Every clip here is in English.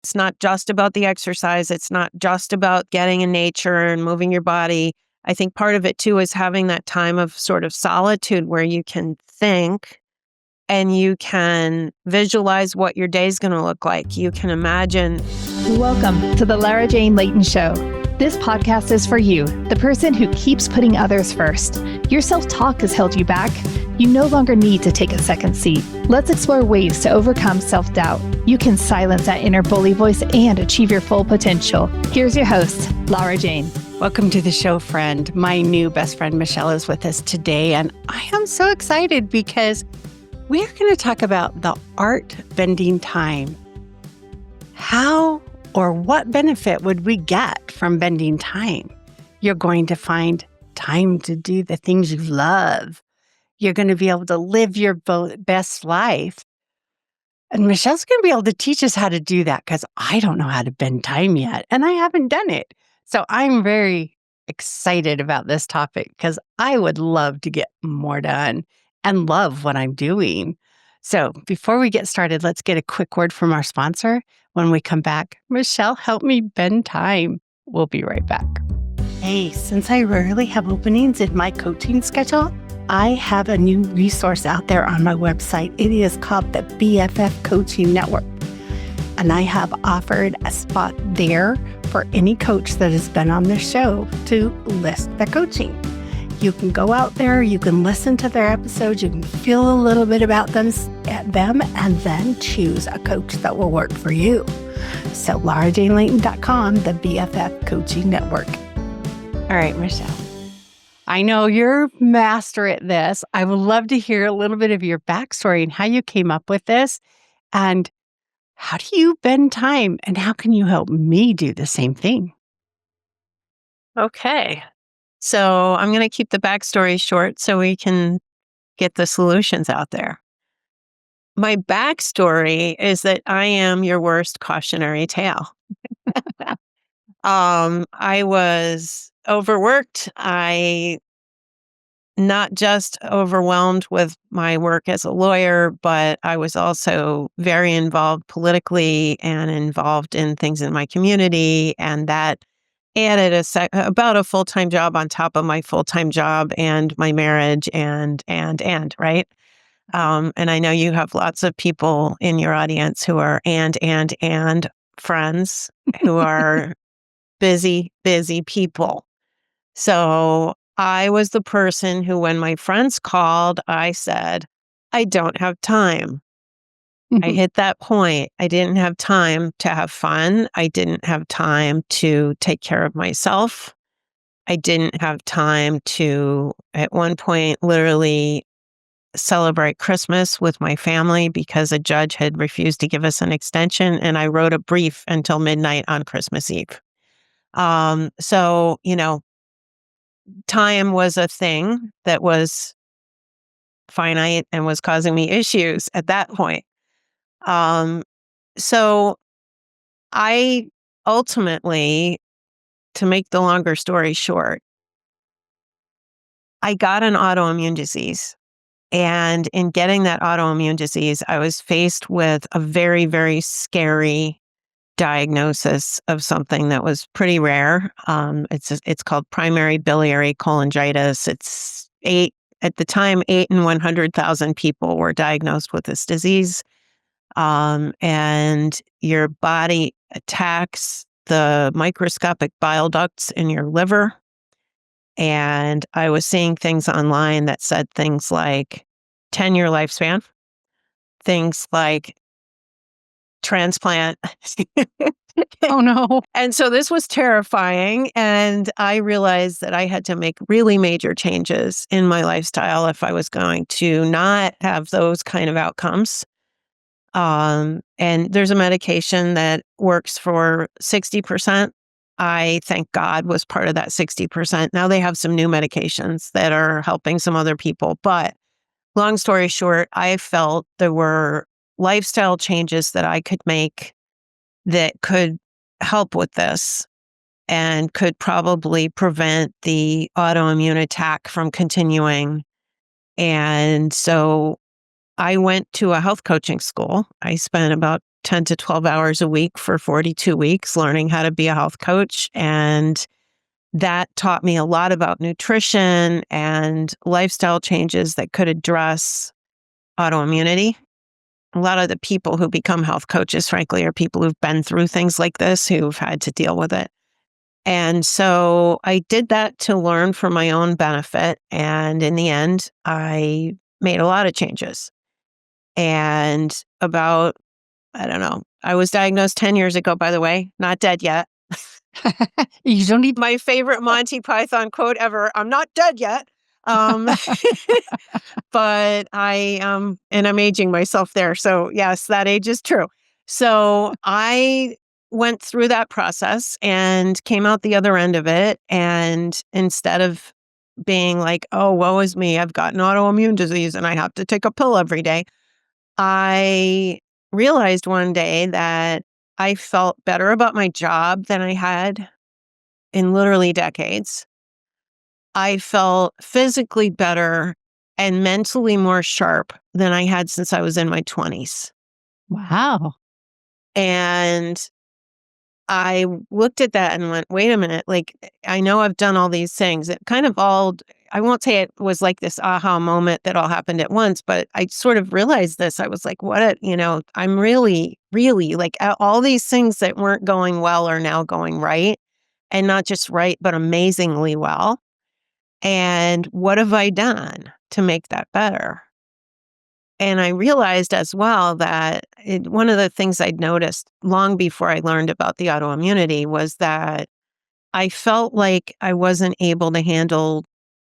It's not just about the exercise. It's not just about getting in nature and moving your body. I think part of it too is having that time of sort of solitude where you can think and you can visualize what your day's going to look like. You can imagine. Welcome to the Lara Jane Layton Show. This podcast is for you, the person who keeps putting others first. Your self-talk has held you back. You no longer need to take a second seat. Let's explore ways to overcome self-doubt. You can silence that inner bully voice and achieve your full potential. Here's your host, Lara Jane. Welcome to the show, friend. My new best friend, Michelle, is with us today, and I am so excited because we are going to talk about the art bending time. How or what benefit would we get from bending time? You're going to find time to do the things you love. You're going to be able to live your best life. And Michelle's going to be able to teach us how to do that because I don't know how to bend time yet, and I haven't done it. So I'm very excited about this topic because I would love to get more done and love what I'm doing. So before we get started, let's get a quick word from our sponsor. When we come back, Michelle, help me bend time. We'll be right back. Hey, since I rarely have openings in my coaching schedule, I have a new resource out there on my website. It is called the BFF Coaching Network. And I have offered a spot there for any coach that has been on the show to list their coaching. You can go out there, you can listen to their episodes, you can feel a little bit about them, and then choose a coach that will work for you. So LaraJaneLayton.com, the BFF Coaching Network. All right, Michelle. I know you're master at this. I would love to hear a little bit of your backstory and how you came up with this. And how do you bend time? And how can you help me do the same thing? Okay. So I'm going to keep the backstory short so we can get the solutions out there. My backstory is that I am your worst cautionary tale. I was overworked. I not just overwhelmed with my work as a lawyer, but I was also very involved politically and involved in things in my community. And that added about a full-time job on top of my full-time job and my marriage and, right? And I know you have lots of people in your audience who are and friends who are busy people. So I was the person who, when my friends called, I said, I don't have time. I hit that point. I didn't have time to have fun. I didn't have time to take care of myself. I didn't have time to, at one point, literally celebrate Christmas with my family because a judge had refused to give us an extension, and I wrote a brief until midnight on Christmas Eve. So, time was a thing that was finite and was causing me issues at that point. So I ultimately, to make the longer story short, I got an autoimmune disease. And in getting that autoimmune disease, I was faced with a very, very scary diagnosis of something that was pretty rare. It's called primary biliary cholangitis. It's at the time, 8 in 100,000 people were diagnosed with this disease. And your body attacks the microscopic bile ducts in your liver. And I was seeing things online that said things like 10-year lifespan, things like transplant. Oh, no. And so this was terrifying. And I realized that I had to make really major changes in my lifestyle if I was going to not have those kind of outcomes. And there's a medication that works for 60%. I, thank God, was part of that 60%. Now they have some new medications that are helping some other people. But long story short, I felt there were lifestyle changes that I could make that could help with this and could probably prevent the autoimmune attack from continuing. And so I went to a health coaching school. I spent about 10 to 12 hours a week for 42 weeks, learning how to be a health coach. And that taught me a lot about nutrition and lifestyle changes that could address autoimmunity. A lot of the people who become health coaches, frankly, are people who've been through things like this, who've had to deal with it. And so I did that to learn for my own benefit. And in the end, I made a lot of changes. And about, I don't know, I was diagnosed 10 years ago, by the way, not dead yet. You don't need My favorite Monty Python quote ever, I'm not dead yet. Um, but and I'm aging myself there. So yes, that age is true. So I went through that process and came out the other end of it. And instead of being like, oh, woe is me, I've got an autoimmune disease and I have to take a pill every day, I realized one day that I felt better about my job than I had in literally decades. I felt physically better and mentally more sharp than I had since I was in my 20s. Wow. And I looked at that and went, wait a minute, like, I know I've done all these things. It kind of all, I won't say it was like this aha moment that all happened at once, but I sort of realized this. I was like, I'm really, really like all these things that weren't going well are now going right. And not just right, but amazingly well. And what have I done to make that better? And I realized as well that one of the things I'd noticed long before I learned about the autoimmunity was that I felt like I wasn't able to handle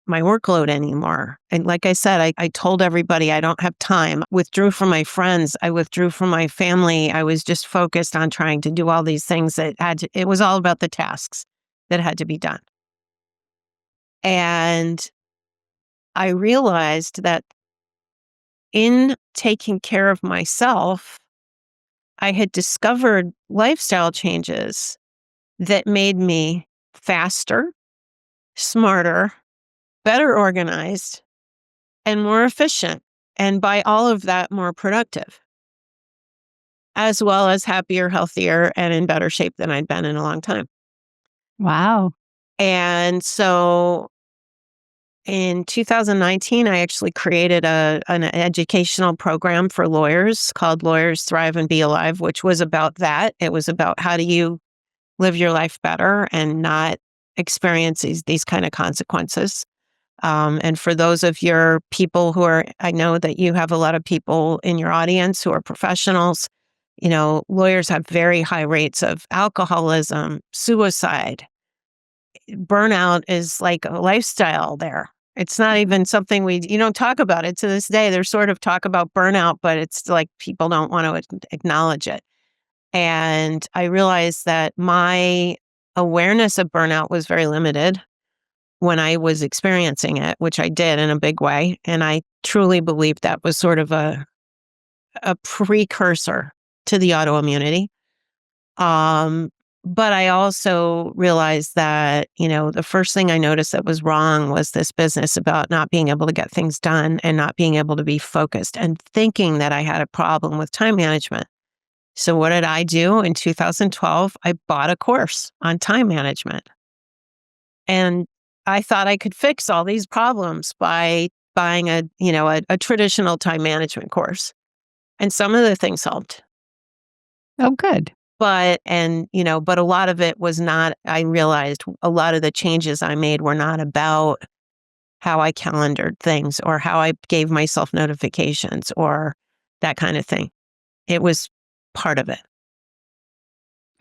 my workload anymore. And like I said, I told everybody I don't have time, withdrew from my friends, I withdrew from my family. I was just focused on trying to do all these things it was all about the tasks that had to be done. And I realized that in taking care of myself, I had discovered lifestyle changes that made me faster, smarter, better organized, and more efficient. And by all of that, more productive, as well as happier, healthier, and in better shape than I'd been in a long time. Wow. And so in 2019, I actually created an educational program for lawyers called Lawyers Thrive and Be Alive, which was about that. It was about how do you live your life better and not experience these kind of consequences. And for those of your people I know that you have a lot of people in your audience who are professionals. Lawyers have very high rates of alcoholism, suicide. Burnout is like a lifestyle there. It's not even something you don't talk about it to this day. There's sort of talk about burnout, but it's like people don't want to acknowledge it. And I realized that my awareness of burnout was very limited when I was experiencing it, which I did in a big way. And I truly believe that was sort of a precursor to the autoimmunity. But I also realized that, the first thing I noticed that was wrong was this business about not being able to get things done and not being able to be focused and thinking that I had a problem with time management. So what did I do in 2012? I bought a course on time management. And I thought I could fix all these problems by buying a traditional time management course. And some of the things helped. Oh, good. But a lot of it was not, I realized a lot of the changes I made were not about how I calendared things or how I gave myself notifications or that kind of thing. It was part of it.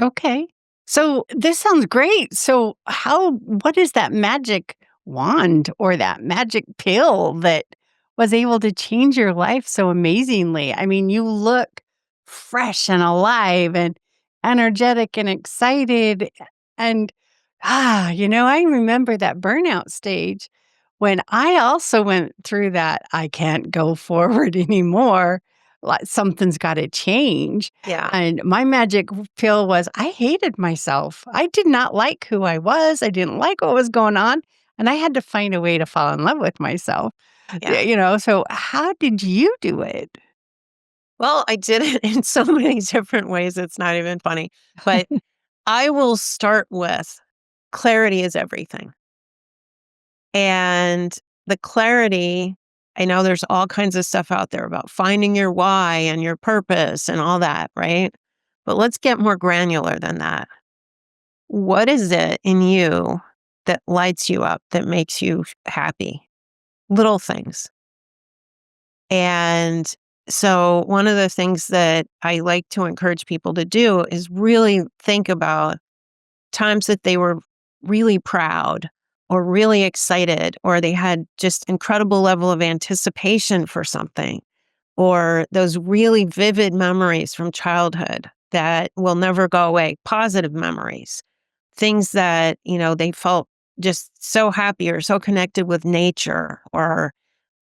Okay. So this sounds great. So what is that magic wand or that magic pill that was able to change your life so amazingly? I mean, you look fresh and alive and energetic and excited. And, I remember that burnout stage when I also went through that. I can't go forward anymore. Like something's got to change. Yeah. And my magic pill was I hated myself. I did not like who I was. I didn't like what was going on. And I had to find a way to fall in love with myself. Yeah. So how did you do it? Well, I did it in so many different ways, it's not even funny. But I will start with clarity is everything. And the clarity, I know there's all kinds of stuff out there about finding your why and your purpose and all that, right? But let's get more granular than that. What is it in you that lights you up, that makes you happy? Little things. And so, one of the things that I like to encourage people to do is really think about times that they were really proud or really excited, or they had just incredible level of anticipation for something, or those really vivid memories from childhood that will never go away, positive memories, things that, they felt just so happy or so connected with nature, or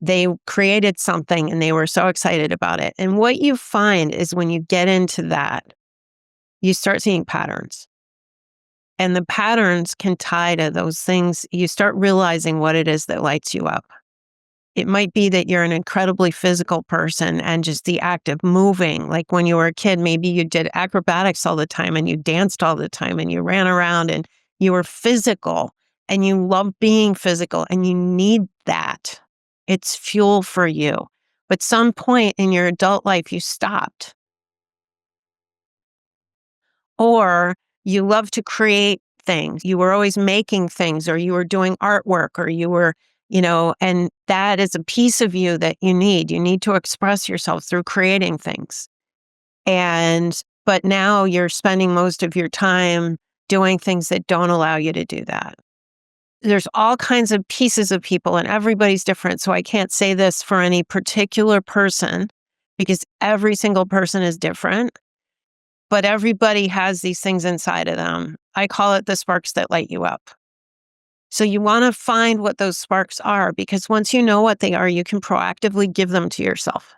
they created something and they were so excited about it. And what you find is when you get into that, you start seeing patterns. And the patterns can tie to those things. You start realizing what it is that lights you up. It might be that you're an incredibly physical person and just the act of moving. Like when you were a kid, maybe you did acrobatics all the time and you danced all the time and you ran around and you were physical and you love being physical and you need that. It's fuel for you. But some point in your adult life, you stopped. Or you love to create things. You were always making things, or you were doing artwork, or you were, and that is a piece of you that you need. You need to express yourself through creating things. But now you're spending most of your time doing things that don't allow you to do that. There's all kinds of pieces of people, and everybody's different. So I can't say this for any particular person because every single person is different. But everybody has these things inside of them. I call it the sparks that light you up. So you want to find what those sparks are, because once you know what they are, you can proactively give them to yourself.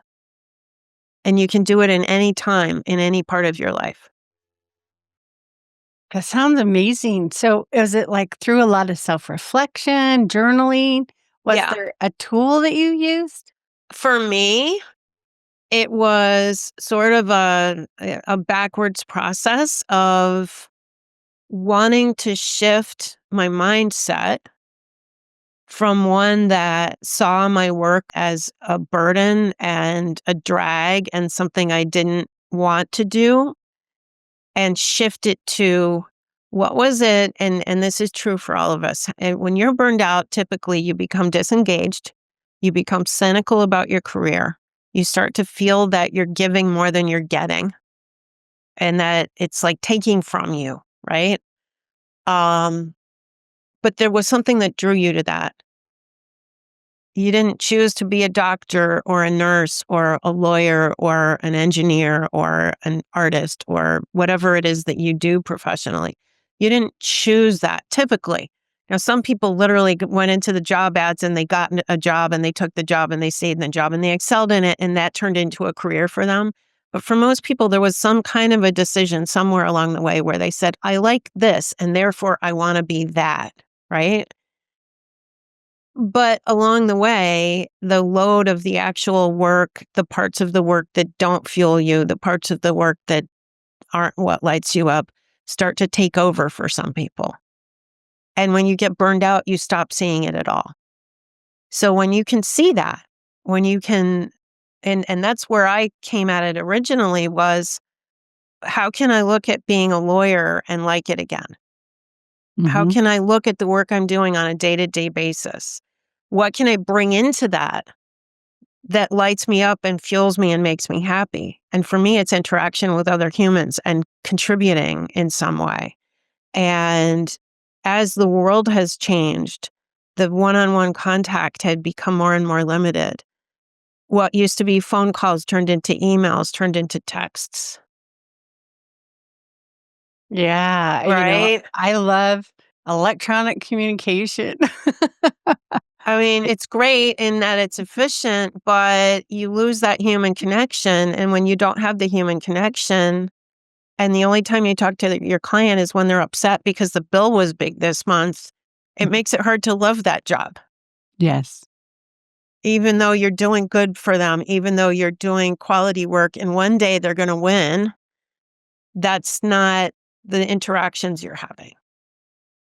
And you can do it in any time, in any part of your life. That sounds amazing. So, is it like through a lot of self reflection, journaling? Was Yeah. there a tool that you used? For me, it was sort of a backwards process of wanting to shift my mindset from one that saw my work as a burden and a drag and something I didn't want to do, and shift it to what was it? And this is true for all of us. And when you're burned out, typically you become disengaged, you become cynical about your career. You start to feel that you're giving more than you're getting and that it's like taking from you, right? Um, but there was something that drew you to that. You didn't choose to be a doctor or a nurse or a lawyer or an engineer or an artist or whatever it is that you do professionally. You didn't choose that typically. Now, some people literally went into the job ads and they got a job and they took the job and they stayed in the job and they excelled in it and that turned into a career for them. But for most people, there was some kind of a decision somewhere along the way where they said, I like this and therefore I want to be that, right? But along the way, the load of the actual work, the parts of the work that don't fuel you, the parts of the work that aren't what lights you up, start to take over for some people. And when you get burned out, you stop seeing it at all. So when you can see that, when you can, and that's where I came at it originally was, how can I look at being a lawyer and like it again? How Hmm. can I look at the work I'm doing on a day-to-day basis? What can I bring into that lights me up and fuels me and makes me happy? And for me, it's interaction with other humans and contributing in some way. And as the world has changed, the one-on-one contact had become more and more limited. What used to be phone calls turned into emails, turned into texts, Yeah. right? I love electronic communication. I mean, it's great in that it's efficient, but you lose that human connection. And when you don't have the human connection, and the only time you talk to your client is when they're upset because the bill was big this month, it makes it hard to love that job. Yes. even though you're doing good for them, even though you're doing quality work, and one day they're going to win, that's not the interactions you're having.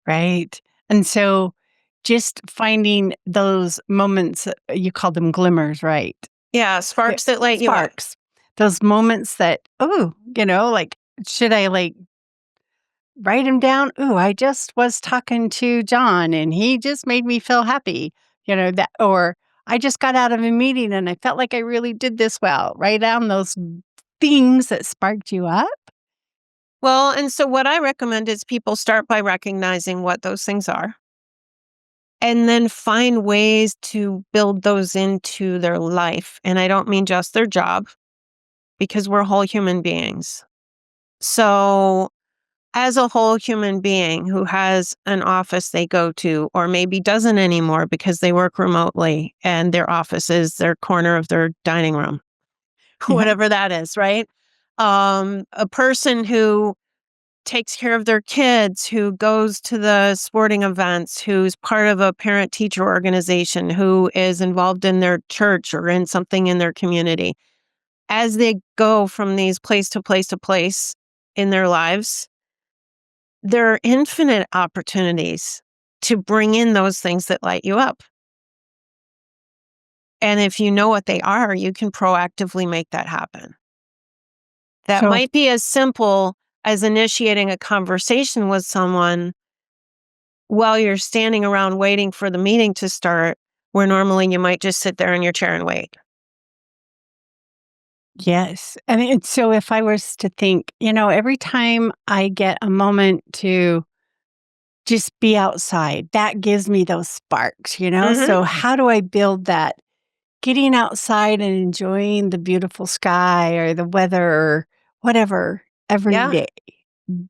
Right. And so just finding those moments, you call them glimmers, right? Yeah, sparks that light you up. Sparks. Those moments that, like, should I like write him down? Ooh, I just was talking to John and he just made me feel happy. That, or I just got out of a meeting and I felt like I really did this well. Write down those things that sparked you up. Well, and so what I recommend is people start by recognizing what those things are and then find ways to build those into their life. And I don't mean just their job, because we're whole human beings. So, as a whole human being who has an office they go to, or maybe doesn't anymore because they work remotely and their office is their corner of their dining room, Yeah. whatever that is, right? A person who takes care of their kids, who goes to the sporting events, who's part of a parent teacher organization, who is involved in their church or in something in their community. As they go from these place to place to place in their lives, there are infinite opportunities to bring in those things that light you up. And if you know what they are, you can proactively make that happen. That So might be as simple as initiating a conversation with someone while you're standing around waiting for the meeting to start, where normally you might just sit there in your chair and wait. yes. And so if I was to think, every time I get a moment to just be outside, that gives me those sparks. Hmm. So how do I build that? Getting outside and enjoying the beautiful sky or the weather or whatever every Yeah. day,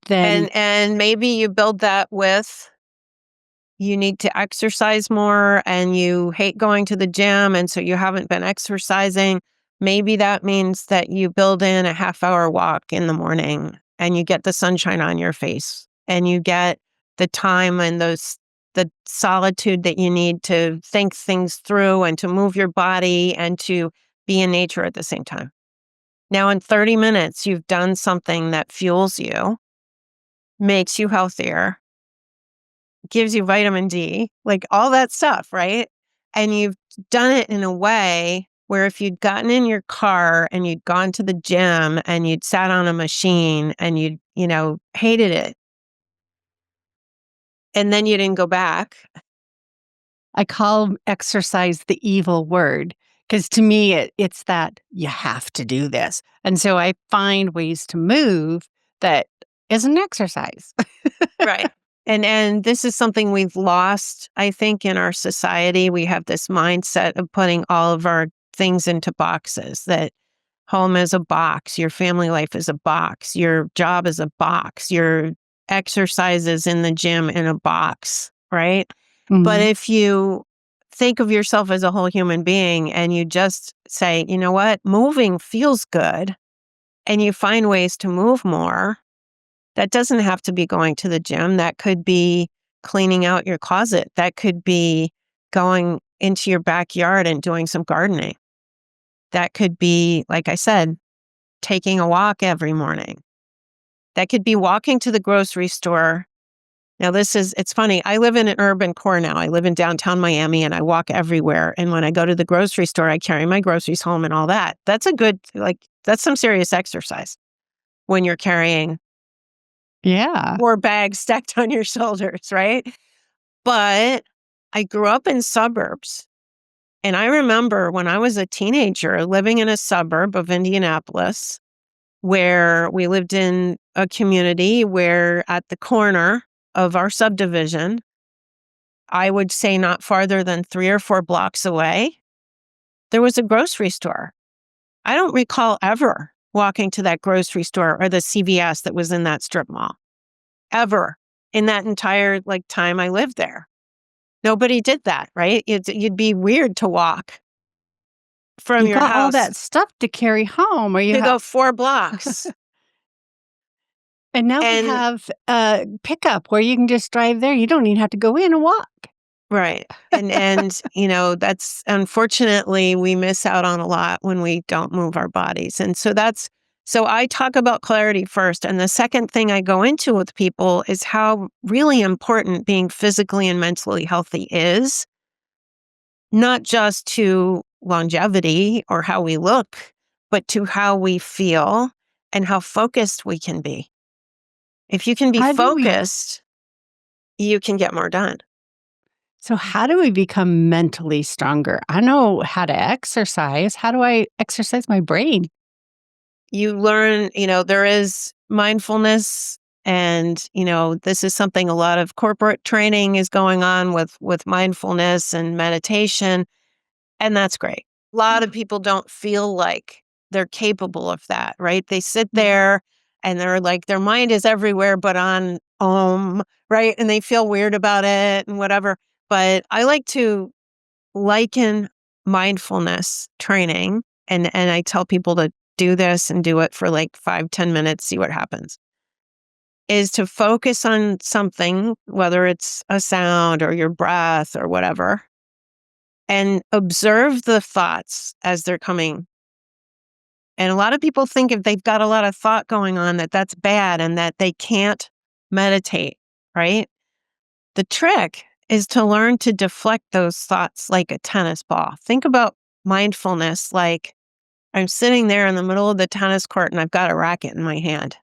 then And maybe you build that with, you need to exercise more and you hate going to the gym, and so you haven't been exercising. Maybe that means that you build in a half-hour walk in the morning and you get the sunshine on your face and you get the time and the solitude that you need to think things through and to move your body and to be in nature at the same time. Now, in 30 minutes, you've done something that fuels you, makes you healthier, gives you vitamin D, like all that stuff, right? And you've done it in a way where if you'd gotten in your car and you'd gone to the gym and you'd sat on a machine and you'd hated it, and then you didn't go back. I call exercise the evil word because to me it's that you have to do this. And so I find ways to move that is an exercise. Right. And this is something we've lost, I think, in our society. We have this mindset of putting all of our things into boxes, that home is a box, your family life is a box, your job is a box, your exercise is in the gym in a box, right? But Mhm. if you think of yourself as a whole human being and you just say, you know what, moving feels good, and you find ways to move more, that doesn't have to be going to the gym. That could be cleaning out your closet. That could be going into your backyard and doing some gardening. That could be, like I said, taking a walk every morning. That could be walking to the grocery store. Now, it's funny. I live in an urban core now. I live in downtown Miami and I walk everywhere. And when I go to the grocery store, I carry my groceries home and all that. That's some serious exercise when you're carrying Yeah. 4 bags stacked on your shoulders, right? But I grew up in suburbs. And I remember when I was a teenager living in a suburb of Indianapolis, where we lived in a community where at the corner of our subdivision, I would say not farther than 3 or 4 blocks away, there was a grocery store. I don't recall ever walking to that grocery store or the CVS that was in that strip mall, ever, in that entire time I lived there. Nobody did that, right? You'd be weird to walk from You your got all house that stuff to carry home or you to have go 4 blocks. and now we And have pickup where you can just drive there. You don't even have to go in and walk. Right. And that's unfortunately we miss out on a lot when we don't move our bodies. So I talk about clarity first. And the second thing I go into with people is how really important being physically and mentally healthy is, not just to longevity or how we look, but to how we feel and how focused we can be. If you can be How do we focused, you can get more done. So how do we become mentally stronger? I know how to exercise. How do I exercise my brain? You learn, there is mindfulness and this is something a lot of corporate training is going on with mindfulness and meditation, and that's great. A lot of people don't feel like they're capable of that, right? They sit there and they're like their mind is everywhere but on right? And they feel weird about it and whatever. But I like to liken mindfulness training, and I tell people to do this and do it for like 5-10 minutes, see what happens, is to focus on something, whether it's a sound or your breath or whatever, and observe the thoughts as they're coming. And a lot of people think if they've got a lot of thought going on that that's bad and that they can't meditate, right? The trick is to learn to deflect those thoughts like a tennis ball. Think about mindfulness like I'm sitting there in the middle of the tennis court and I've got a racket in my hand.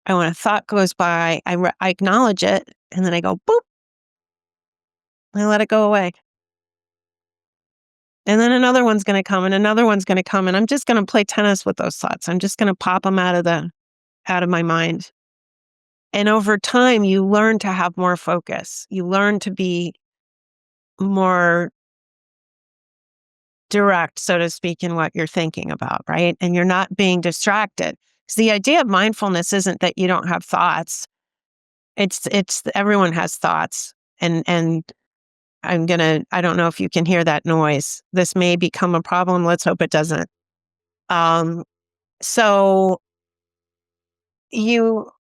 And when a thought goes by, I acknowledge it and then I go boop, and I let it go away. And then another one's going to come and another one's going to come and I'm just going to play tennis with those thoughts. I'm just going to pop them out of my mind. And over time, you learn to have more focus. You learn to be more direct, so to speak, in what you're thinking about, right? And you're not being distracted. Because the idea of mindfulness isn't that you don't have thoughts. It's everyone has thoughts. And I don't know if you can hear that noise. This may become a problem. Let's hope it doesn't. Um, so you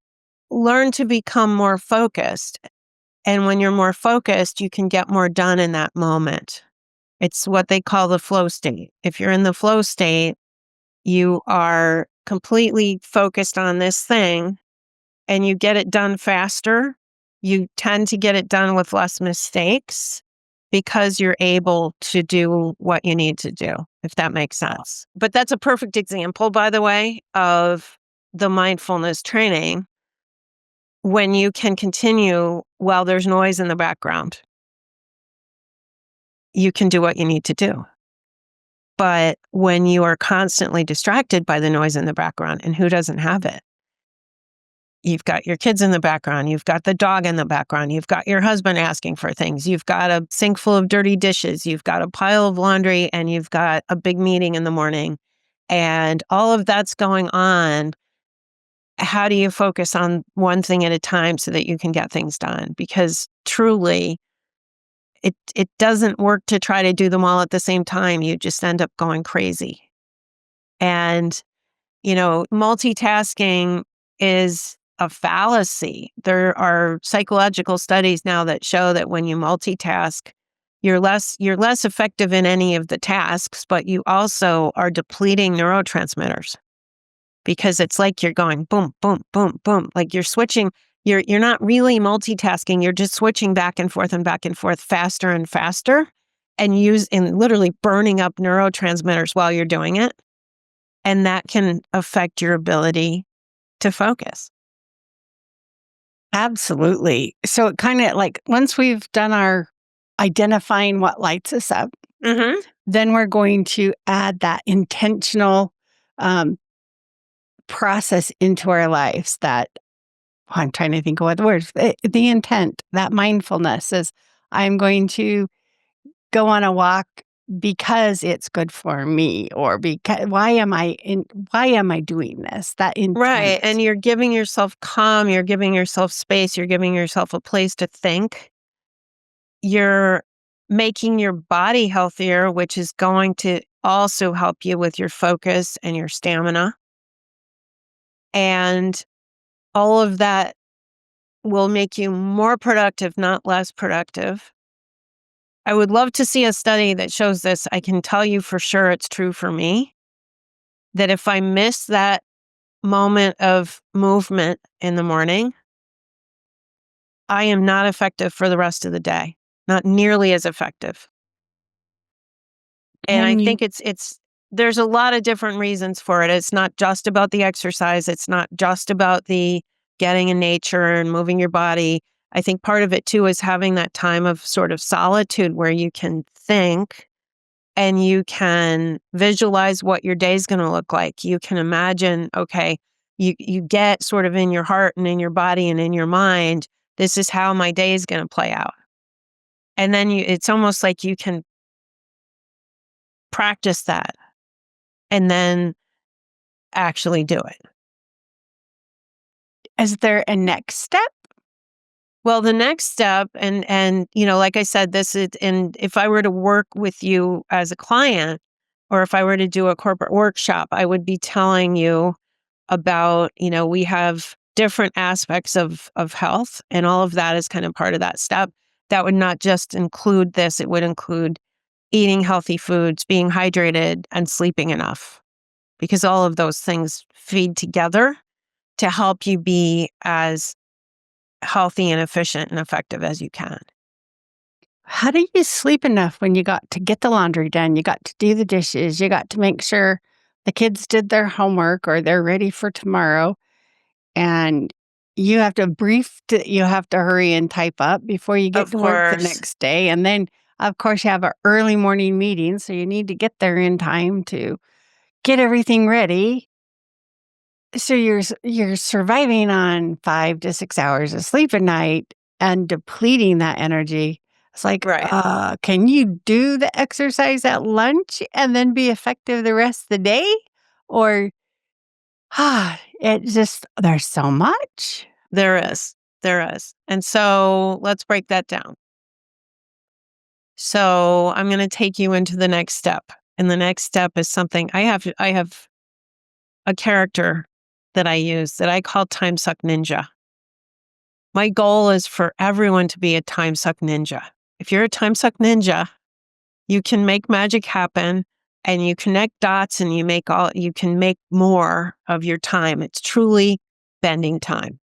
learn to become more focused. And when you're more focused, you can get more done in that moment. It's what they call the flow state. If you're in the flow state, you are completely focused on this thing and you get it done faster. You tend to get it done with less mistakes because you're able to do what you need to do, if that makes sense. But that's a perfect example, by the way, of the mindfulness training when you can continue while there's noise in the background. You can do what you need to do. But when you are constantly distracted by the noise in the background, and who doesn't have it? You've got your kids in the background. You've got the dog in the background. You've got your husband asking for things. You've got a sink full of dirty dishes. You've got a pile of laundry, and you've got a big meeting in the morning. And all of that's going on. How do you focus on one thing at a time so that you can get things done? Because truly, it doesn't work to try to do them all at the same time. You just end up going crazy. And multitasking is a fallacy. There are psychological studies now that show that when you multitask, you're less effective in any of the tasks, but you also are depleting neurotransmitters because it's like you're going boom, boom, boom, boom. Like you're switching. You're not really multitasking. You're just switching back and forth faster and faster and literally burning up neurotransmitters while you're doing it. And that can affect your ability to focus. Absolutely. So it kind of like once we've done our identifying what lights us up, Mm-hmm. then we're going to add that intentional um, process into our lives that I'm trying to think of what the words, the intent, that mindfulness is I'm going to go on a walk because it's good for me or because why am I doing this? That Right. intent. And you're giving yourself calm, you're giving yourself space, you're giving yourself a place to think. You're making your body healthier, which is going to also help you with your focus and your stamina. And all of that will make you more productive, not less productive. I would love to see a study that shows this. I can tell you for sure it's true for me that if I miss that moment of movement in the morning, I am not effective for the rest of the day, not nearly as effective. And I Can you think it's there's a lot of different reasons for it. It's not just about the exercise. It's not just about the getting in nature and moving your body. I think part of it too is having that time of sort of solitude where you can think and you can visualize what your day's going to look like. You can imagine, okay, you get sort of in your heart and in your body and in your mind, this is how my day is going to play out. And then it's almost like you can practice that and then actually do it. is there a next step? Well, the next step, and like I said, this is, and if I were to work with you as a client, or if I were to do a corporate workshop, I would be telling you about, we have different aspects of health, and all of that is kind of part of that step. That would not just include this; it would include eating healthy foods, being hydrated, and sleeping enough, because all of those things feed together to help you be as healthy and efficient and effective as you can. How do you sleep enough when you got to get the laundry done? You got to do the dishes. You got to make sure the kids did their homework or they're ready for tomorrow. And you have to you have to hurry and type up before you get Of to work the course. next day. And then, of course, you have an early morning meeting. So you need to get there in time to get everything ready. So you're surviving on 5 to 6 hours of sleep a night and depleting that energy. It's like, Right. can you do the exercise at lunch and then be effective the rest of the day? Or, it just there's so much. There is. There is. And so let's break that down. So I'm going to take you into the next step. And the next step is something I have a character that I use that I call time suck ninja. My goal is for everyone to be a time suck ninja. If you're a time suck ninja, you can make magic happen and you connect dots and you can make more of your time. It's truly bending time.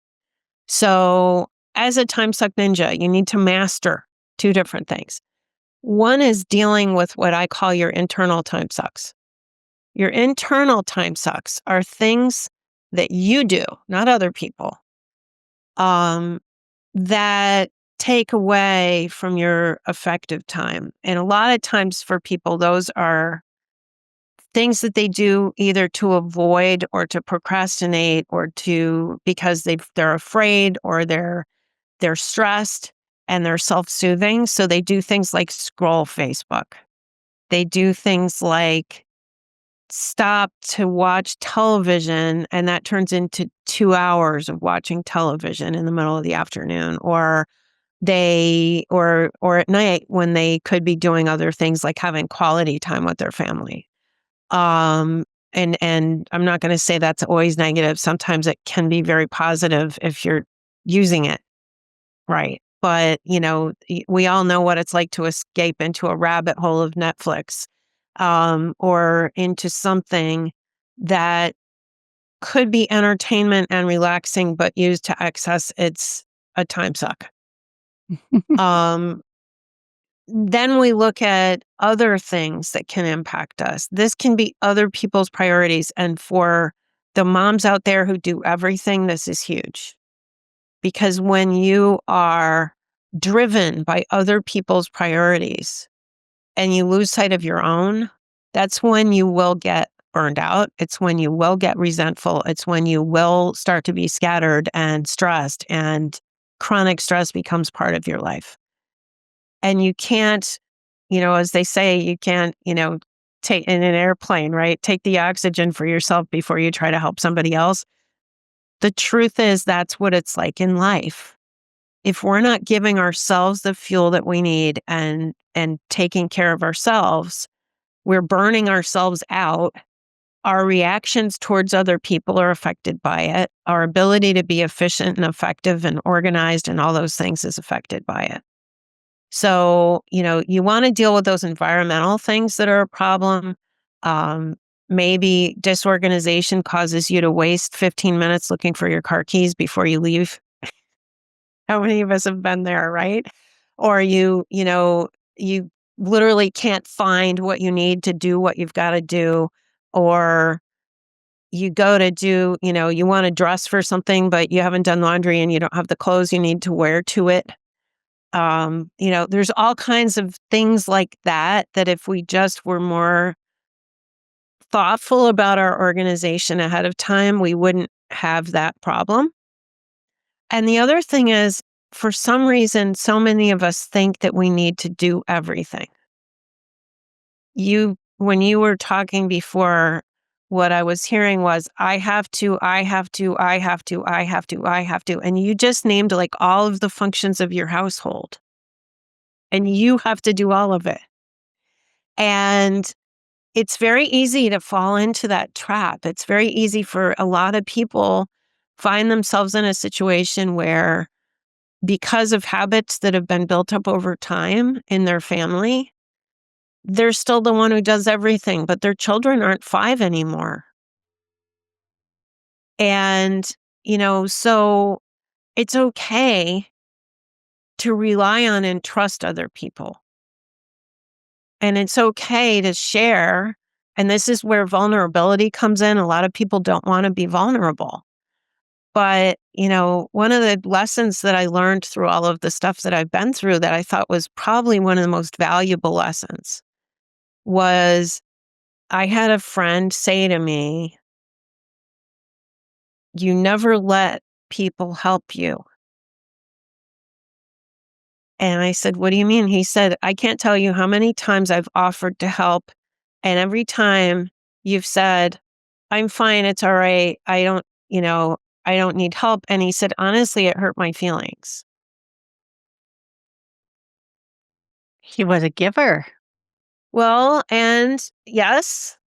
So as a time suck ninja, you need to master two different things. One is dealing with what I call your internal time sucks. Your internal time sucks are things that you do, not other people, um, that take away from your effective time. And a lot of times for people, those are things that they do either to avoid or to procrastinate or to because they're afraid or they're stressed and they're self-soothing. So they do things like scroll Facebook. They do things like stop to watch television and that turns into 2 hours of watching television in the middle of the afternoon, or or at night when they could be doing other things like having quality time with their family. Um and I'm not going to say that's always negative. Sometimes it can be very positive if you're using it right. But, we all know what it's like to escape into a rabbit hole of Netflix, or into something that could be entertainment and relaxing, but used to excess. It's a time suck. Um, then we look at other things that can impact us. This can be other people's priorities. And for the moms out there who do everything, this is huge. Because when you are driven by other people's priorities and you lose sight of your own, that's when you will get burned out. It's when you will get resentful. It's when you will start to be scattered and stressed, and chronic stress becomes part of your life. And you can't, as they say, you can't, take in an airplane, right? Take the oxygen for yourself before you try to help somebody else. The truth is that's what it's like in life. If we're not giving ourselves the fuel that we need and taking care of ourselves, we're burning ourselves out. Our reactions towards other people are affected by it. Our ability to be efficient and effective and organized and all those things is affected by it. So, you want to deal with those environmental things that are a problem. Um, Maybe disorganization causes you to waste 15 minutes looking for your car keys before you leave. How many of us have been there, right? Or you literally can't find what you need to do what you've got to do, or you go to do, you want to dress for something, but you haven't done laundry and you don't have the clothes you need to wear to it. There's all kinds of things like that, that if we just were more thoughtful about our organization ahead of time, we wouldn't have that problem. And the other thing is, for some reason, so many of us think that we need to do everything. When you were talking before, what I was hearing was, I have to, I have to, I have to, I have to, I have to. And you just named like all of the functions of your household, and you have to do all of it. And it's very easy to fall into that trap. It's very easy for a lot of people find themselves in a situation where, because of habits that have been built up over time in their family, they're still the one who does everything, but their children aren't 5 anymore. And, so it's okay to rely on and trust other people. And it's okay to share. And this is where vulnerability comes in. A lot of people don't want to be vulnerable. But, one of the lessons that I learned through all of the stuff that I've been through, that I thought was probably one of the most valuable lessons, was I had a friend say to me, "You never let people help you." And I said, "What do you mean?" He said, "I can't tell you how many times I've offered to help. And every time you've said, 'I'm fine, it's all right. I don't need help.'" And he said, "Honestly, it hurt my feelings." He was a giver. Well, and yes.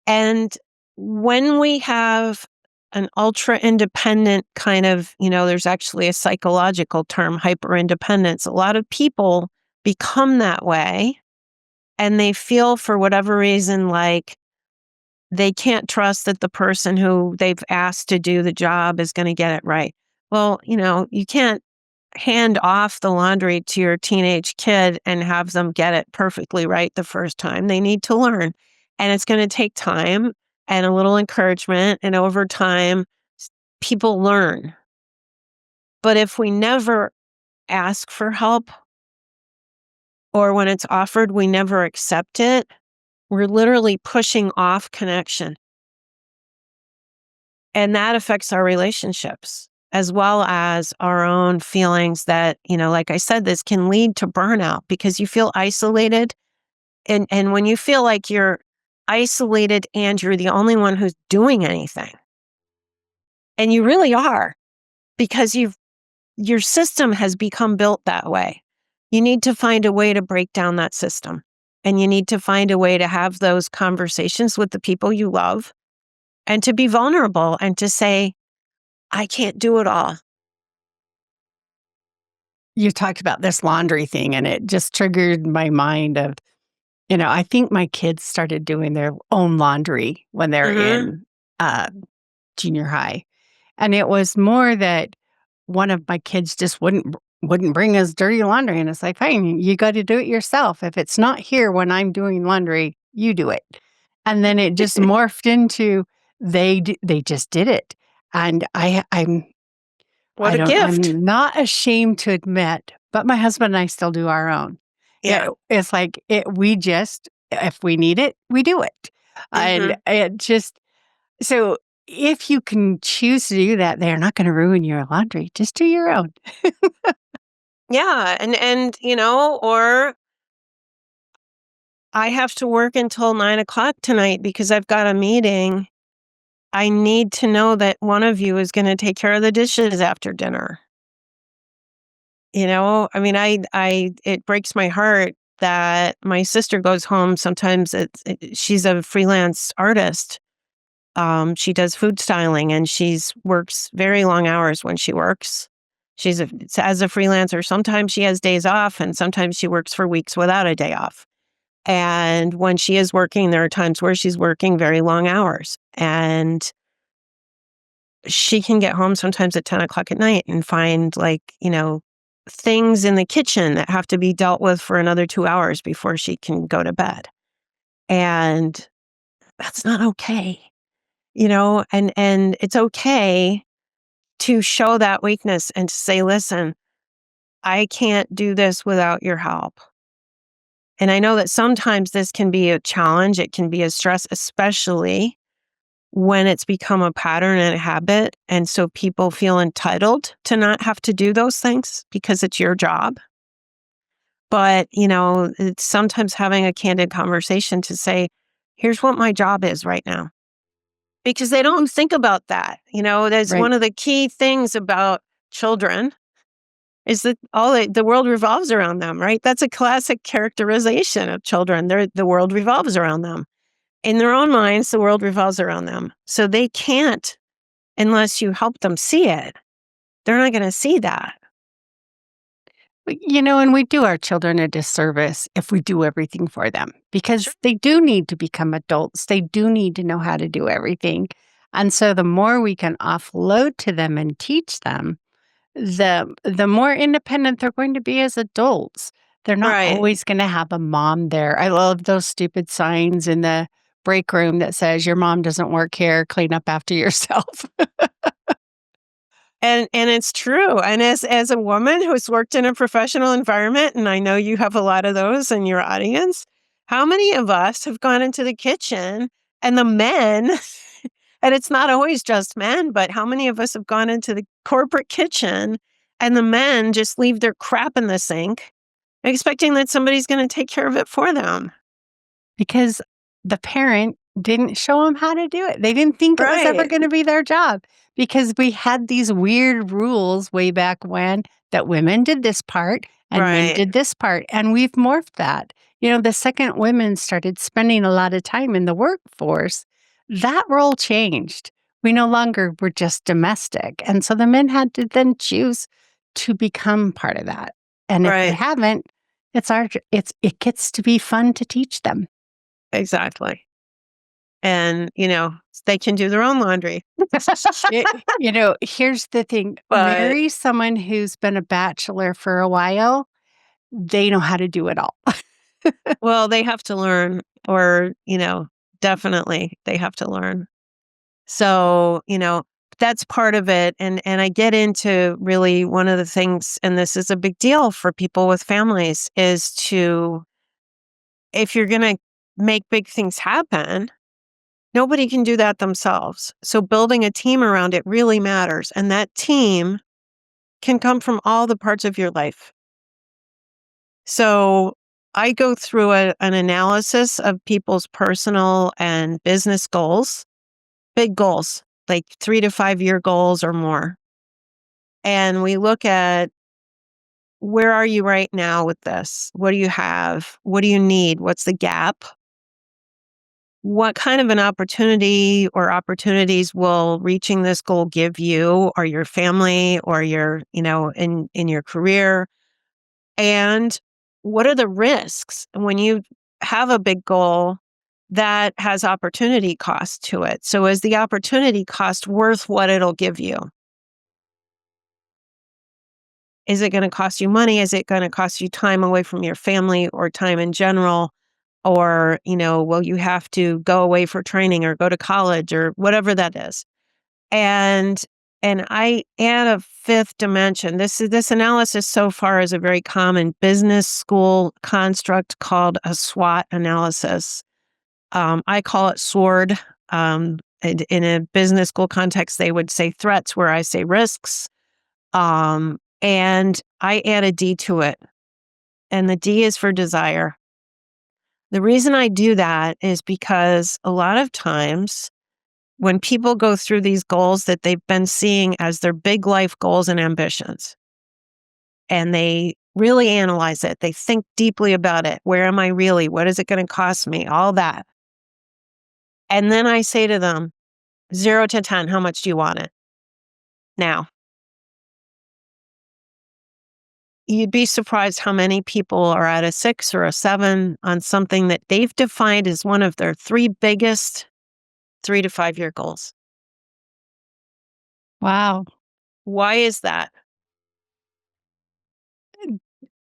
And when we have an ultra independent kind of, there's actually a psychological term, hyper independence. A lot of people become that way, and they feel, for whatever reason, like they can't trust that the person who they've asked to do the job is going to get it right. Well, you can't hand off the laundry to your teenage kid and have them get it perfectly right the first time. They need to learn. And it's going to take time and a little encouragement. And over time, people learn. But if we never ask for help, or when it's offered, we never accept it, we're literally pushing off connection. And that affects our relationships, as well as our own feelings that, like I said, this can lead to burnout because you feel isolated. And when you feel like you're isolated and you're the only one who's doing anything, and you really are, because your system has become built that way. You need to find a way to break down that system. And you need to find a way to have those conversations with the people you love, and to be vulnerable and to say, "I can't do it all." You talked about this laundry thing, and it just triggered my mind of, I think my kids started doing their own laundry when they're Hmm. in uh, junior high. And it was more that one of my kids just wouldn't bring us dirty laundry, and it's like, "Fine, you gotta do it yourself. If it's not here when I'm doing laundry, you do it." And then it just morphed into they just did it. And What a gift. I'm not ashamed to admit, but my husband and I still do our own. Yeah. It's like we just, if we need it, we do it. And Hmm. it just, so if you can choose to do that, they're not going to ruin your laundry. Just do your own. Yeah. And or I have to work until 9 o'clock tonight because I've got a meeting. I need to know that one of you is going to take care of the dishes after dinner. I mean, it breaks my heart that my sister goes home. Sometimes she's a freelance artist. She does food styling, and she's works very long hours when she works. As a freelancer, sometimes she has days off and sometimes she works for weeks without a day off. And when she is working, there are times where she's working very long hours. And she can get home sometimes at 10 o'clock at night and find things in the kitchen that have to be dealt with for another 2 hours before she can go to bed. And that's not okay, and it's okay to show that weakness and to say, listen, I can't do this without your help. And I know that sometimes this can be a challenge. It can be a stress, especially when it's become a pattern and a habit. And so people feel entitled to not have to do those things because it's your job. But, it's sometimes having a candid conversation to say, here's what my job is right now. Because they don't think about that. There's Right. one of the key things about children is that the world revolves around them, right? That's a classic characterization of children. The world revolves around them. In their own minds, the world revolves around them. So they can't, unless you help them see it, they're not going to see that. And we do our children a disservice if we do everything for them because Sure. they do need to become adults. They do need to know how to do everything. And so the more we can offload to them and teach them, the more independent they're going to be as adults. They're not Right. always going to have a mom there. I love those stupid signs in the break room that says your mom doesn't work here, clean up after yourself. And it's true. And as a woman who's worked in a professional environment, and I know you have a lot of those in your audience, how many of us have gone into the kitchen and the men, and it's not always just men, but how many of us have gone into the corporate kitchen and the men just leave their crap in the sink, expecting that somebody's going to take care of it for them? Because the parent didn't show them how to do it. They didn't think it was ever Right. gonna be their job because we had these weird rules way back when that women did this part and men Right. did this part, and we've morphed that. The second women started spending a lot of time in the workforce, that role changed. We no longer were just domestic, and so the men had to then choose to become part of that, and if they Right. haven't, it gets to be fun to teach them. Exactly. And, they can do their own laundry. Here's the thing. But Marry someone who's been a bachelor for a while. They know how to do it all. Well, they have to learn or, definitely they have to learn. So, that's part of it. And I get into really one of the things, and this is a big deal for people with families, is to, if you're going to make big things happen, nobody can do that themselves. So building a team around it really matters. And that team can come from all the parts of your life. So I go through an analysis of people's personal and business goals, big goals, like 3 to 5 year goals or more. And we look at, where are you right now with this? What do you have? What do you need? What's the gap? What kind of an opportunity or opportunities will reaching this goal give you or your family or your, in your career? And what are the risks when you have a big goal that has opportunity cost to it? So is the opportunity cost worth what it'll give you? Is it going to cost you money? Is it going to cost you time away from your family or time in general? Or, will you have to go away for training or go to college or whatever that is? And I add a fifth dimension. This analysis so far is a very common business school construct called a SWOT analysis. I call it SWORD. In a business school context, they would say threats, where I say risks. And I add a D to it, and the D is for desire. The reason I do that is because a lot of times when people go through these goals that they've been seeing as their big life goals and ambitions, and they really analyze it, they think deeply about it. Where am I really? What is it going to cost me? All that. And then I say to them, 0 to 10, how much do you want it now? you'd be surprised how many people are at a 6 or a 7 on something that they've defined as one of their 3 biggest 3 to 5 year goals. Wow. Why is that?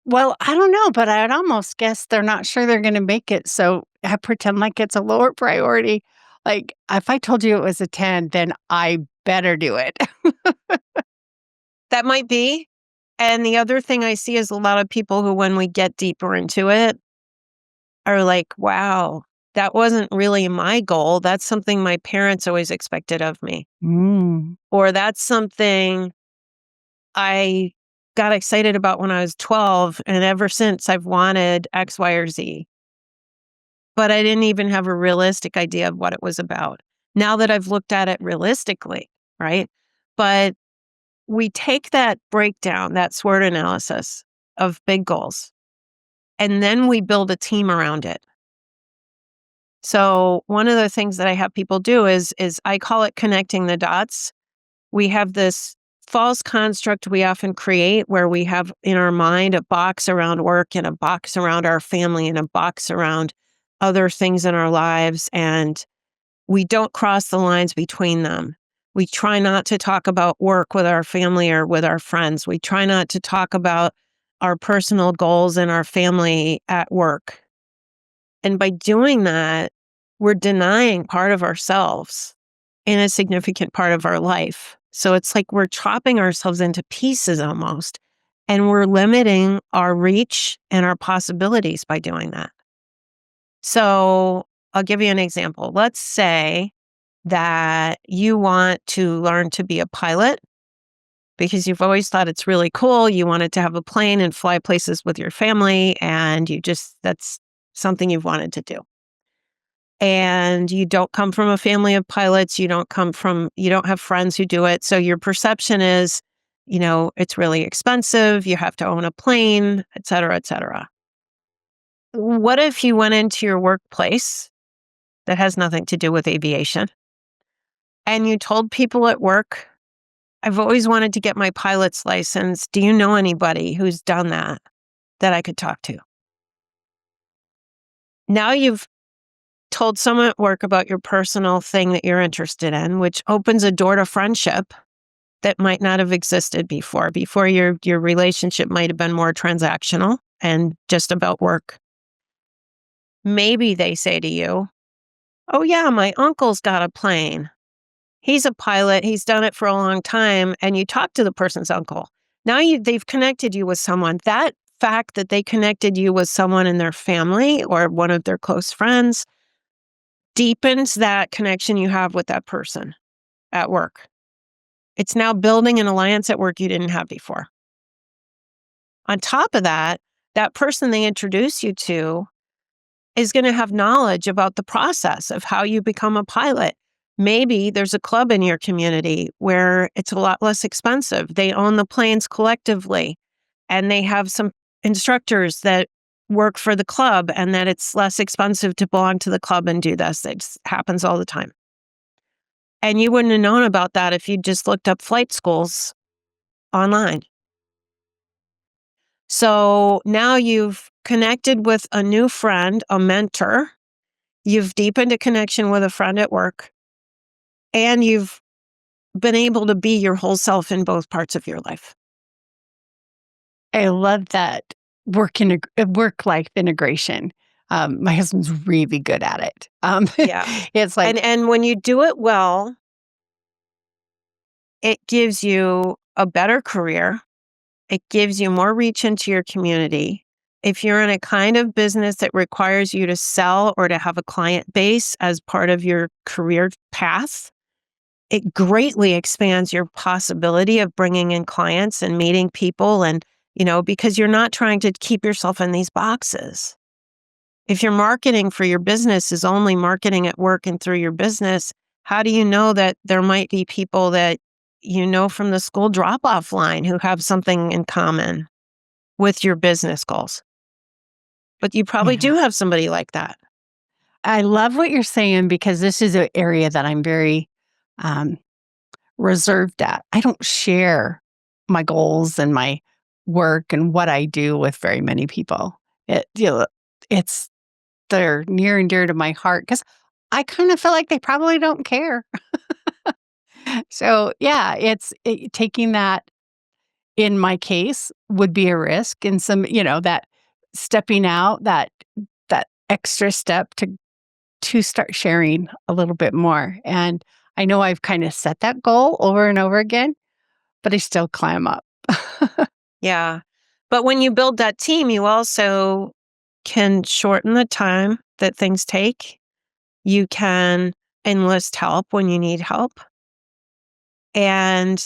Well, I don't know, but I'd almost guess they're not sure they're gonna make it, so I pretend like it's a lower priority. Like, if I told you it was a 10, then I better do it. That might be. And the other thing I see is a lot of people who, when we get deeper into it, are like, wow, that wasn't really my goal. That's something my parents always expected of me. Mm. Or that's something I got excited about when I was 12. And ever since I've wanted X, Y, or Z. But I didn't even have a realistic idea of what it was about. Now that I've looked at it realistically, right? But we take that breakdown, that SWOT analysis of big goals, and then we build a team around it. So one of the things that I have people do is I call it connecting the dots. We have this false construct we often create where we have in our mind a box around work and a box around our family and a box around other things in our lives, and we don't cross the lines between them. We try not to talk about work with our family or with our friends. We try not to talk about our personal goals and our family at work. And by doing that, we're denying part of ourselves in a significant part of our life. So it's like we're chopping ourselves into pieces almost, and we're limiting our reach and our possibilities by doing that. So I'll give you an example. Let's say that you want to learn to be a pilot because you've always thought it's really cool. You wanted to have a plane and fly places with your family, and that's something you've wanted to do. And you don't come from a family of pilots. You don't have friends who do it. So your perception is, it's really expensive. You have to own a plane, et cetera, et cetera. What if you went into your workplace that has nothing to do with aviation and you told people at work, I've always wanted to get my pilot's license. Do you know anybody who's done that I could talk to? Now you've told someone at work about your personal thing that you're interested in, which opens a door to friendship that might not have existed before. Before your relationship might have been more transactional and just about work. Maybe they say to you, oh yeah, my uncle's got a plane. He's a pilot. He's done it for a long time. And you talk to the person's uncle. Now they've connected you with someone. That fact that they connected you with someone in their family or one of their close friends deepens that connection you have with that person at work. It's now building an alliance at work you didn't have before. On top of that, that person they introduce you to is going to have knowledge about the process of how you become a pilot. Maybe there's a club in your community where it's a lot less expensive. They own the planes collectively, and they have some instructors that work for the club, and that it's less expensive to belong to the club and do this. It just happens all the time. And you wouldn't have known about that if you just looked up flight schools online. So now you've connected with a new friend, a mentor. You've deepened a connection with a friend at work, and you've been able to be your whole self in both parts of your life. I love that work-life integration. My husband's really good at it. Yeah. It's like, And when you do it well, it gives you a better career. It gives you more reach into your community. If you're in a kind of business that requires you to sell or to have a client base as part of your career path, it greatly expands your possibility of bringing in clients and meeting people. And, because you're not trying to keep yourself in these boxes. If your marketing for your business is only marketing at work and through your business, how do you know that there might be people that you know from the school drop-off line who have something in common with your business goals? But you probably yeah. do have somebody like that. I love what you're saying because this is an area that I'm very um, reserved at. I don't share my goals and my work and what I do with very many people. It's they're near and dear to my heart because I kind of feel like they probably don't care. So yeah, taking that in my case would be a risk and some, that stepping out, that extra step to start sharing a little bit more. And I know I've kind of set that goal over and over again, but I still climb up. Yeah. But when you build that team, you also can shorten the time that things take. You can enlist help when you need help. And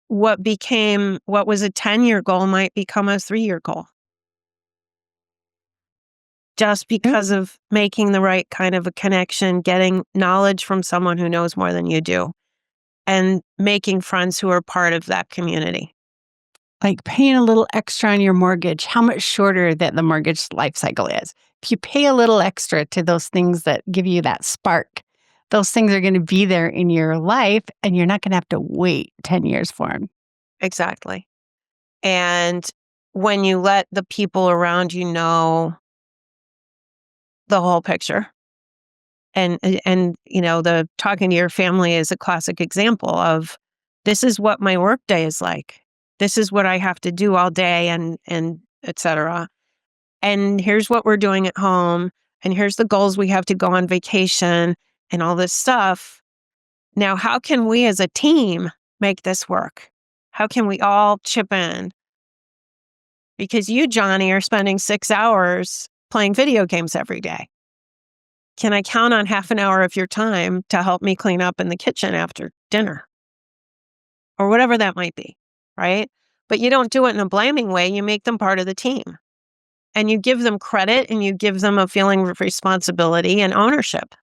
what was a 10-year goal might become a 3-year goal just Yeah. because of making the right kind of a connection, getting knowledge from someone who knows more than you do, and making friends who are part of that community. Like paying a little extra on your mortgage, how much shorter that the mortgage life cycle is. If you pay a little extra to those things that give you that spark, those things are going to be there in your life and you're not going to have to wait 10 years for them. Exactly. And when you let the people around you know the whole picture, and the talking to your family is a classic example of, this is what my work day is like. This is what I have to do all day, and et cetera. And here's what we're doing at home, and here's the goals we have to go on vacation and all this stuff. Now, how can we as a team make this work? How can we all chip in? Because you, Johnny, are spending 6 hours playing video games every day. Can I count on half an hour of your time to help me clean up in the kitchen after dinner? Or whatever that might be, right? But you don't do it in a blaming way. You make them part of the team. And you give them credit and you give them a feeling of responsibility and ownership.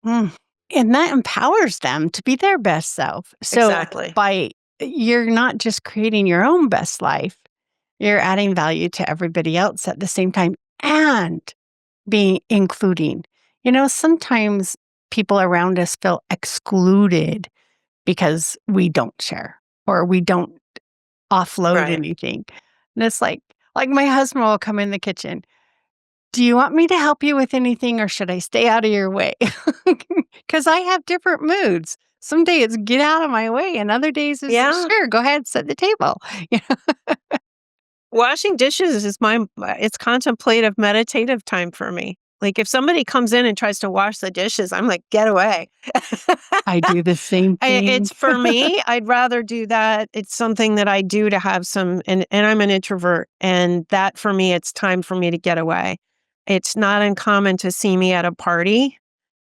Mm. And that empowers them to be their best self. So Exactly. you're not just creating your own best life, you're adding value to everybody else at the same time and being including. Sometimes people around us feel excluded because we don't share or we don't offload Right. anything. And it's like my husband will come in the kitchen. Do you want me to help you with anything or should I stay out of your way? Because I have different moods. Some days it's get out of my way, and other days is Yeah. sure, go ahead, set the table. Washing dishes is it's contemplative, meditative time for me. Like if somebody comes in and tries to wash the dishes, I'm like, get away. I do the same thing. It's for me. I'd rather do that. It's something that I do to have and I'm an introvert. And that for me, it's time for me to get away. It's not uncommon to see me at a party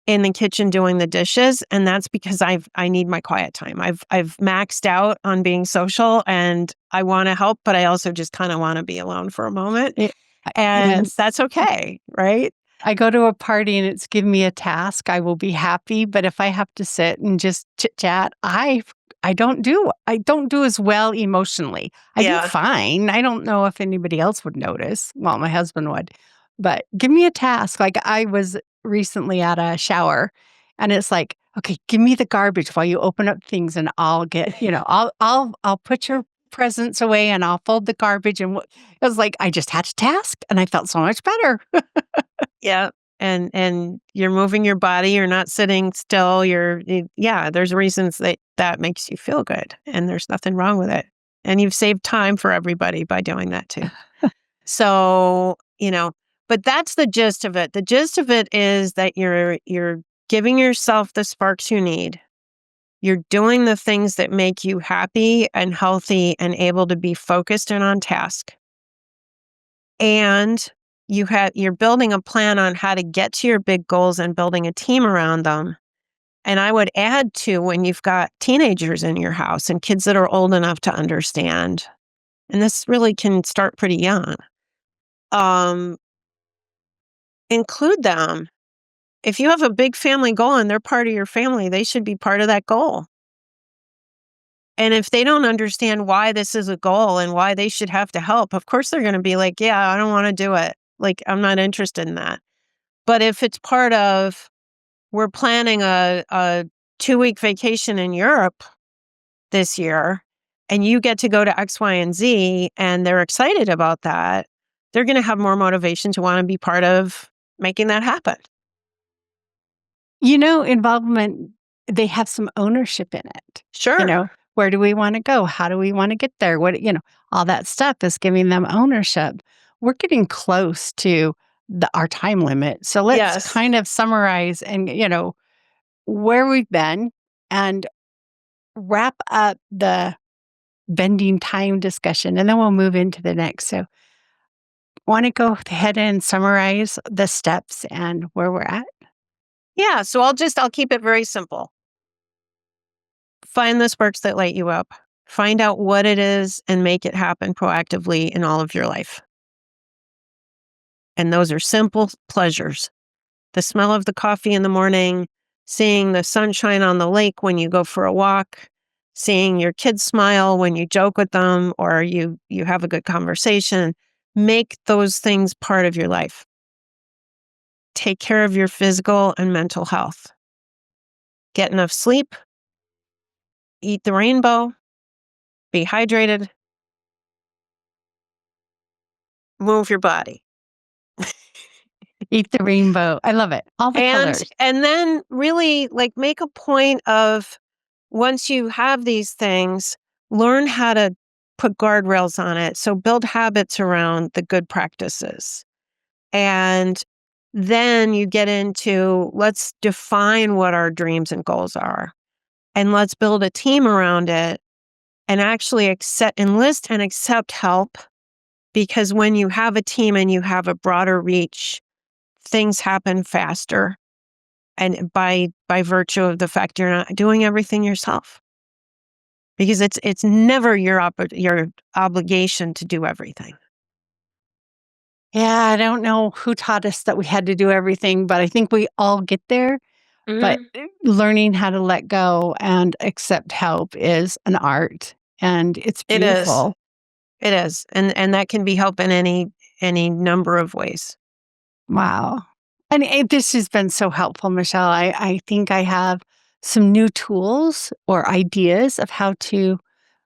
in the kitchen doing the dishes. And that's because I need my quiet time. I've maxed out on being social and I want to help, but I also just kind of want to be alone for a moment. It- And yes. that's okay. Right. I go to a party and it's give me a task, I will be happy. But if I have to sit and just chit chat, I don't do as well emotionally. I do Yeah. fine. I don't know if anybody else would notice. Well, my husband would. But give me a task. Like I was recently at a shower and it's like, okay, give me the garbage while you open up things and I'll get, I'll put your presents away and I'll fold the garbage and it was like I just had a task and I felt so much better. Yeah. And you're moving your body, you're not sitting still, yeah, there's reasons that makes you feel good and there's nothing wrong with it. And you've saved time for everybody by doing that too. So, but that's the gist of it. The gist of it is that you're giving yourself the sparks you need. You're doing the things that make you happy and healthy and able to be focused and on task. And you're building a plan on how to get to your big goals and building a team around them. And I would add to when you've got teenagers in your house and kids that are old enough to understand, and this really can start pretty young, um, include them. If you have a big family goal and they're part of your family, they should be part of that goal. And if they don't understand why this is a goal and why they should have to help, of course they're going to be like, yeah, I don't want to do it. Like, I'm not interested in that. But if it's part of, we're planning a 2-week vacation in Europe this year, and you get to go to X, Y, and Z, and they're excited about that, they're going to have more motivation to want to be part of making that happen. Involvement, they have some ownership in it. Sure. Where do we want to go? How do we want to get there? All that stuff is giving them ownership. We're getting close to our time limit. So let's Yes. kind of summarize and, where we've been and wrap up the bending time discussion. And then we'll move into the next. So want to go ahead and summarize the steps and where we're at? Yeah. So I'll keep it very simple. Find the sparks that light you up. Find out what it is and make it happen proactively in all of your life. And those are simple pleasures. The smell of the coffee in the morning, seeing the sunshine on the lake when you go for a walk, seeing your kids smile when you joke with them or you have a good conversation. Make those things part of your life. Take care of your physical and mental health. Get enough sleep. Eat the rainbow. Be hydrated. Move your body. Eat the rainbow. I love it. All the colors. And then really make a point of, once you have these things, learn how to put guardrails on it. So build habits around the good practices. And then you get into, let's define what our dreams and goals are. And let's build a team around it and actually enlist and accept help. Because when you have a team and you have a broader reach, things happen faster. And by virtue of the fact you're not doing everything yourself. Because it's never your obligation to do everything. Yeah, I don't know who taught us that we had to do everything, but I think we all get there. But learning how to let go and accept help is an art, and it's It is. beautiful. It is. And that can be help in any number of ways. Wow. And this has been so helpful, Michelle. I think I have some new tools or ideas of how to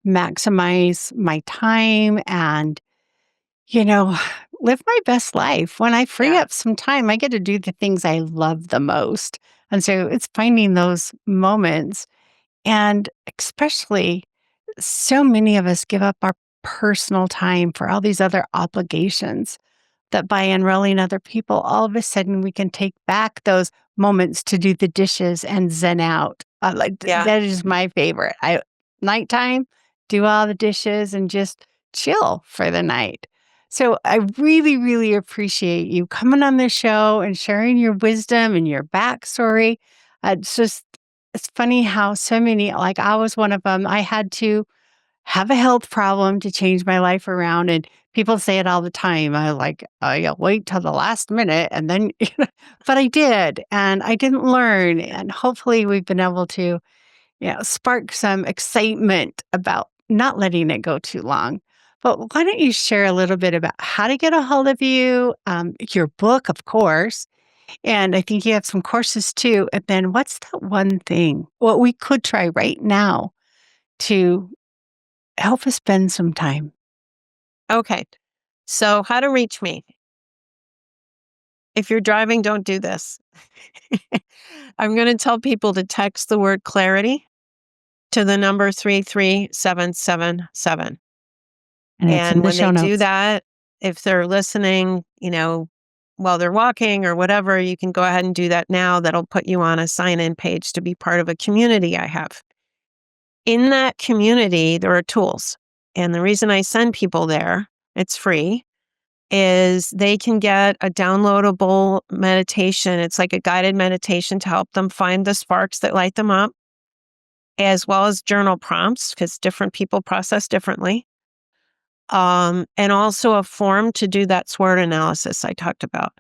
maximize my time and, live my best life. When I free Yeah. up some time, I get to do the things I love the most. And so it's finding those moments. And especially, so many of us give up our personal time for all these other obligations that by enrolling other people, all of a sudden we can take back those moments to do the dishes and zen out. Yeah. That is my favorite. Nighttime, do all the dishes and just chill for the night. So I really, really appreciate you coming on this show and sharing your wisdom and your backstory. It's funny how so many, like I was one of them, I had to have a health problem to change my life around. And people say it all the time. I wait till the last minute and then, but I did, and I didn't learn. And hopefully we've been able to, spark some excitement about not letting it go too long. But why don't you share a little bit about how to get a hold of you, your book, of course. And I think you have some courses too. And then what's that one thing, what we could try right now to help us spend some time? Okay. So how to reach me. If you're driving, don't do this. I'm going to tell people to text the word clarity to the number 33777. And it's in And the when show they do notes. that, if they're listening, while they're walking or whatever, you can go ahead and do that now. That'll put you on a sign-in page to be part of a community I have. In that community, there are tools. And the reason I send people there, it's free, is they can get a downloadable meditation. It's like a guided meditation to help them find the sparks that light them up, as well as journal prompts, because different people process differently. And also a form to do that SWOT analysis I talked about.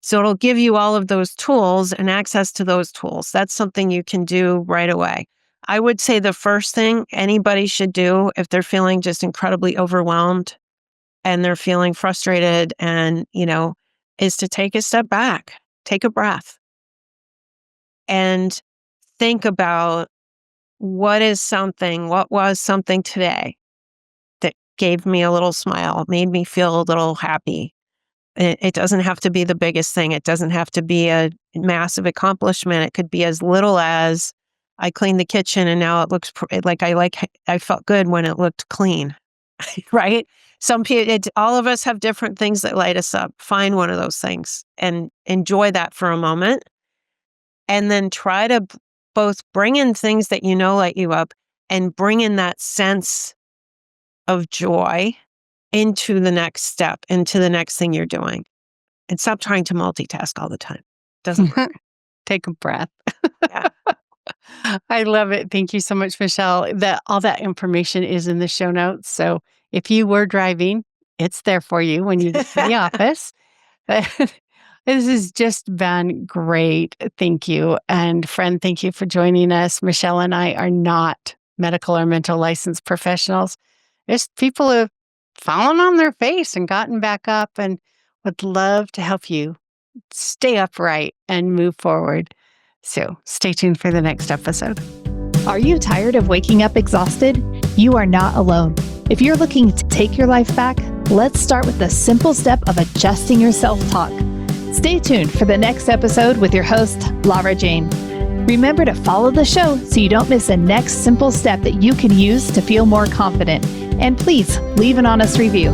So it'll give you all of those tools and access to those tools. That's something you can do right away. I would say the first thing anybody should do if they're feeling just incredibly overwhelmed and they're feeling frustrated and, is to take a step back, take a breath, and think about what was something today that gave me a little smile, made me feel a little happy? It doesn't have to be the biggest thing. It doesn't have to be a massive accomplishment. It could be as little as I cleaned the kitchen and now it looks I felt good when it looked clean, right? Some people, all of us have different things that light us up. Find one of those things and enjoy that for a moment. And then try to both bring in things that light you up and bring in that sense of joy into the next step, into the next thing you're doing. And stop trying to multitask all the time. Doesn't work. Take a breath. Yeah. I love it. Thank you so much, Michelle. All that information is in the show notes. So if you were driving, it's there for you when you get to the office. This has just been great. Thank you. And friend, thank you for joining us. Michelle and I are not medical or mental licensed professionals. It's people who have fallen on their face and gotten back up and would love to help you stay upright and move forward. So stay tuned for the next episode. Are you tired of waking up exhausted? You are not alone. If you're looking to take your life back, let's start with the simple step of adjusting your self-talk. Stay tuned for the next episode with your host, Lara Jane. Remember to follow the show so you don't miss the next simple step that you can use to feel more confident. And please leave an honest review.